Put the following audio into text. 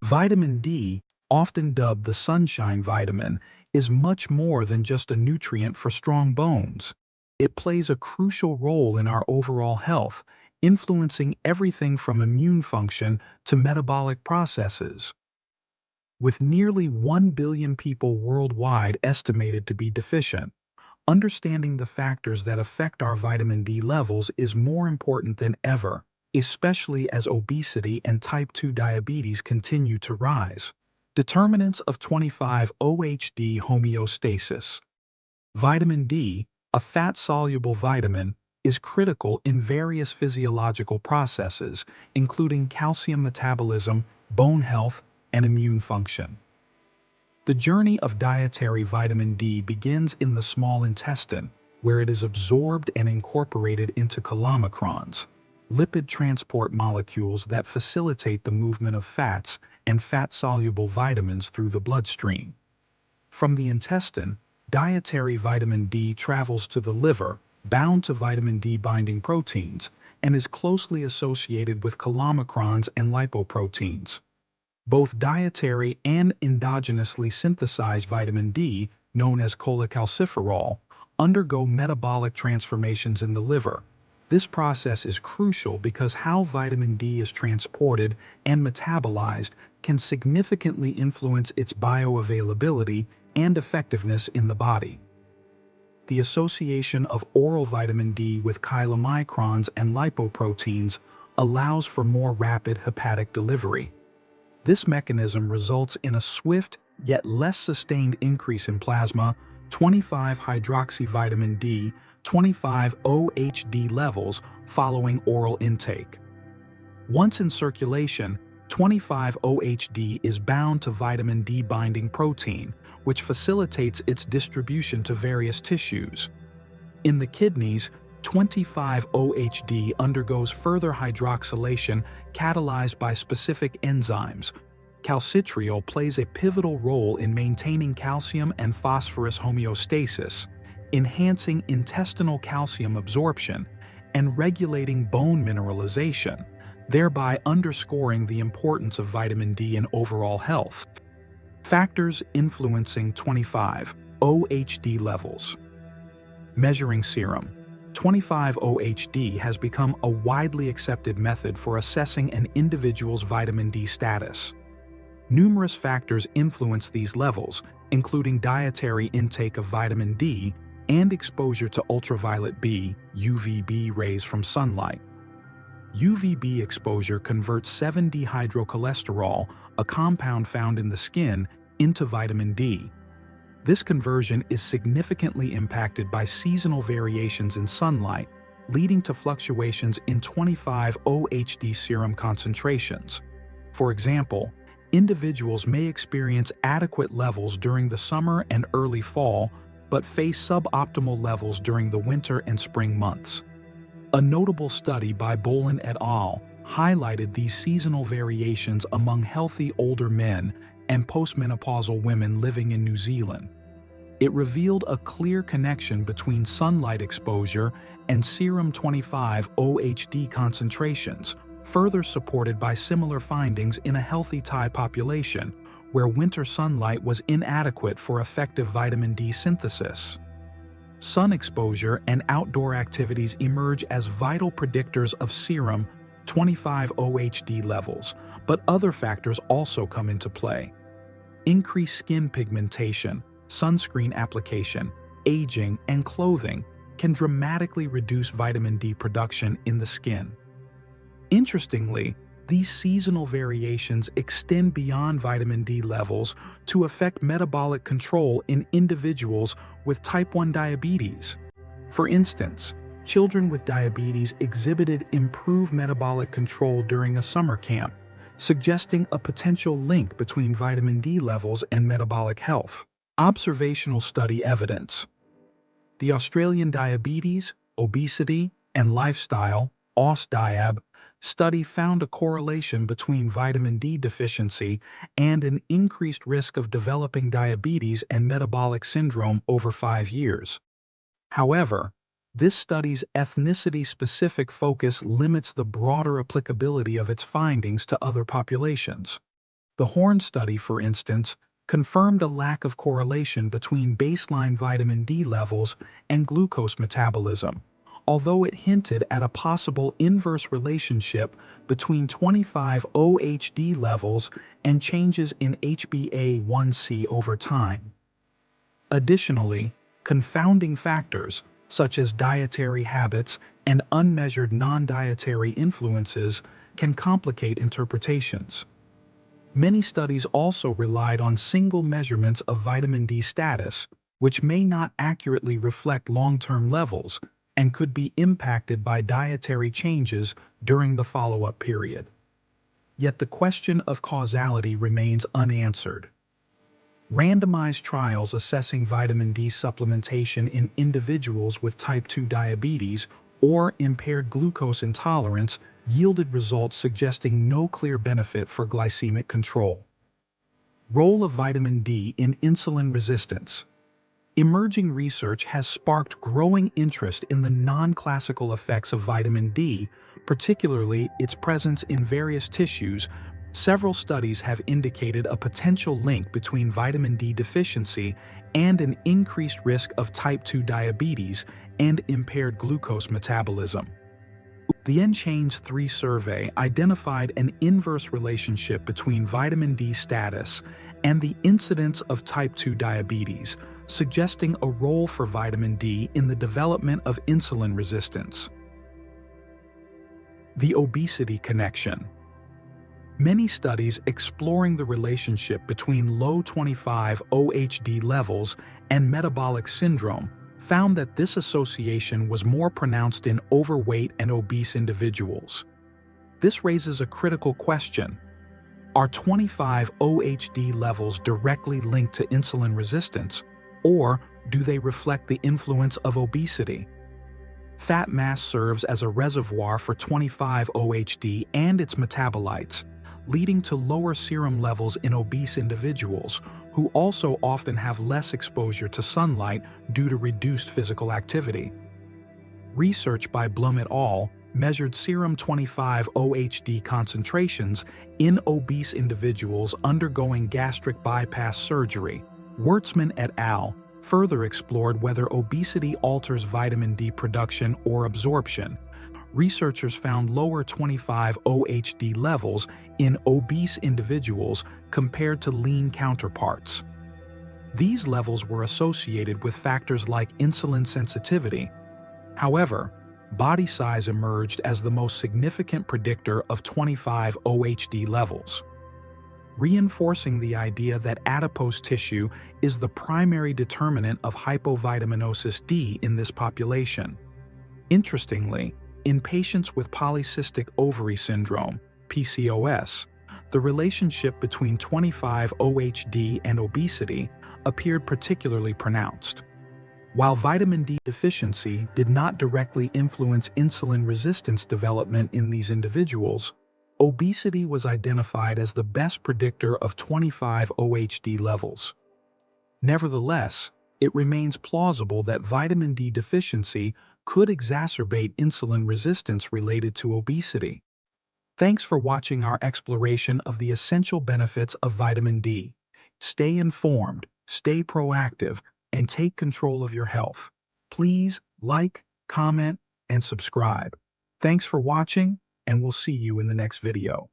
Vitamin D, often dubbed the sunshine vitamin, is much more than just a nutrient for strong bones. It plays a crucial role in our overall health, influencing everything from immune function to metabolic processes. With nearly 1 billion people worldwide estimated to be deficient, understanding the factors that affect our vitamin D levels is more important than ever, especially as obesity and type 2 diabetes continue to rise. Determinants of 25-OHD homeostasis. Vitamin D, a fat-soluble vitamin, is critical in various physiological processes, including calcium metabolism, bone health, and immune function. The journey of dietary vitamin D begins in the small intestine, where it is absorbed and incorporated into chylomicrons, lipid transport molecules that facilitate the movement of fats and fat-soluble vitamins through the bloodstream. From the intestine, dietary vitamin D travels to the liver, bound to vitamin D-binding proteins, and is closely associated with chylomicrons and lipoproteins. Both dietary and endogenously synthesized vitamin D, known as cholecalciferol, undergo metabolic transformations in the liver. This process is crucial because how vitamin D is transported and metabolized can significantly influence its bioavailability and effectiveness in the body. The association of oral vitamin D with chylomicrons and lipoproteins allows for more rapid hepatic delivery. This mechanism results in a swift yet less sustained increase in plasma 25-hydroxyvitamin D 25-OHD levels following oral intake. Once in circulation, 25-OHD is bound to vitamin D binding protein, which facilitates its distribution to various tissues. In the kidneys, 25-OHD undergoes further hydroxylation catalyzed by specific enzymes. Calcitriol plays a pivotal role in maintaining calcium and phosphorus homeostasis, enhancing intestinal calcium absorption, and regulating bone mineralization, thereby underscoring the importance of vitamin D in overall health. Factors influencing 25-OHD levels. Measuring serum. 25-OHD has become a widely accepted method for assessing an individual's vitamin D status. Numerous factors influence these levels, including dietary intake of vitamin D and exposure to ultraviolet B (UVB) rays from sunlight. UVB exposure converts 7-dehydrocholesterol, a compound found in the skin, into vitamin D. This conversion is significantly impacted by seasonal variations in sunlight, leading to fluctuations in 25-OHD serum concentrations. For example, individuals may experience adequate levels during the summer and early fall, but face suboptimal levels during the winter and spring months. A notable study by Bolin et al. Highlighted these seasonal variations among healthy older men and postmenopausal women living in New Zealand. It revealed a clear connection between sunlight exposure and serum 25-OHD concentrations, further supported by similar findings in a healthy Thai population, where winter sunlight was inadequate for effective vitamin D synthesis. Sun exposure and outdoor activities emerge as vital predictors of serum 25-OHD levels, but other factors also come into play. Increased skin pigmentation, sunscreen application, aging, and clothing can dramatically reduce vitamin D production in the skin. Interestingly, these seasonal variations extend beyond vitamin D levels to affect metabolic control in individuals with type 1 diabetes. For instance, children with diabetes exhibited improved metabolic control during a summer camp, suggesting a potential link between vitamin D levels and metabolic health. Observational study evidence. The Australian Diabetes, Obesity, and Lifestyle (AUSDIAB) study found a correlation between vitamin D deficiency and an increased risk of developing diabetes and metabolic syndrome over 5 years. However, this study's ethnicity-specific focus limits the broader applicability of its findings to other populations. The Horn study, for instance, confirmed a lack of correlation between baseline vitamin D levels and glucose metabolism, although it hinted at a possible inverse relationship between 25-OHD levels and changes in HbA1c over time. Additionally, confounding factors, such as dietary habits and unmeasured non-dietary influences, can complicate interpretations. Many studies also relied on single measurements of vitamin D status, which may not accurately reflect long-term levels and could be impacted by dietary changes during the follow-up period. Yet the question of causality remains unanswered. Randomized trials assessing vitamin D supplementation in individuals with type 2 diabetes or impaired glucose intolerance yielded results suggesting no clear benefit for glycemic control. Role of vitamin D in insulin resistance. Emerging research has sparked growing interest in the non-classical effects of vitamin D, particularly its presence in various tissues. Several studies have indicated a potential link between vitamin D deficiency and an increased risk of type 2 diabetes and impaired glucose metabolism. The NCHAINS 3 survey identified an inverse relationship between vitamin D status and the incidence of type 2 diabetes, suggesting a role for vitamin D in the development of insulin resistance. The obesity connection. Many studies exploring the relationship between low 25-OHD levels and metabolic syndrome found that this association was more pronounced in overweight and obese individuals. This raises a critical question. Are 25-OHD levels directly linked to insulin resistance, or do they reflect the influence of obesity? Fat mass serves as a reservoir for 25-OHD and its metabolites, leading to lower serum levels in obese individuals, who also often have less exposure to sunlight due to reduced physical activity. Research by Blum et al. Measured serum 25-OHD concentrations in obese individuals undergoing gastric bypass surgery. Worsen et al. Further explored whether obesity alters vitamin D production or absorption. Researchers found lower 25-OHD levels in obese individuals compared to lean counterparts. These levels were associated with factors like insulin sensitivity. However, body size emerged as the most significant predictor of 25-OHD levels, reinforcing the idea that adipose tissue is the primary determinant of hypovitaminosis D in this population. Interestingly, in patients with polycystic ovary syndrome, PCOS, the relationship between 25-OHD and obesity appeared particularly pronounced. While vitamin D deficiency did not directly influence insulin resistance development in these individuals, obesity was identified as the best predictor of 25-OHD levels. Nevertheless, it remains plausible that vitamin D deficiency could exacerbate insulin resistance related to obesity. Thanks for watching our exploration of the essential benefits of vitamin D. Stay informed, stay proactive, and take control of your health. Please like, comment, and subscribe. Thanks for watching, and we'll see you in the next video.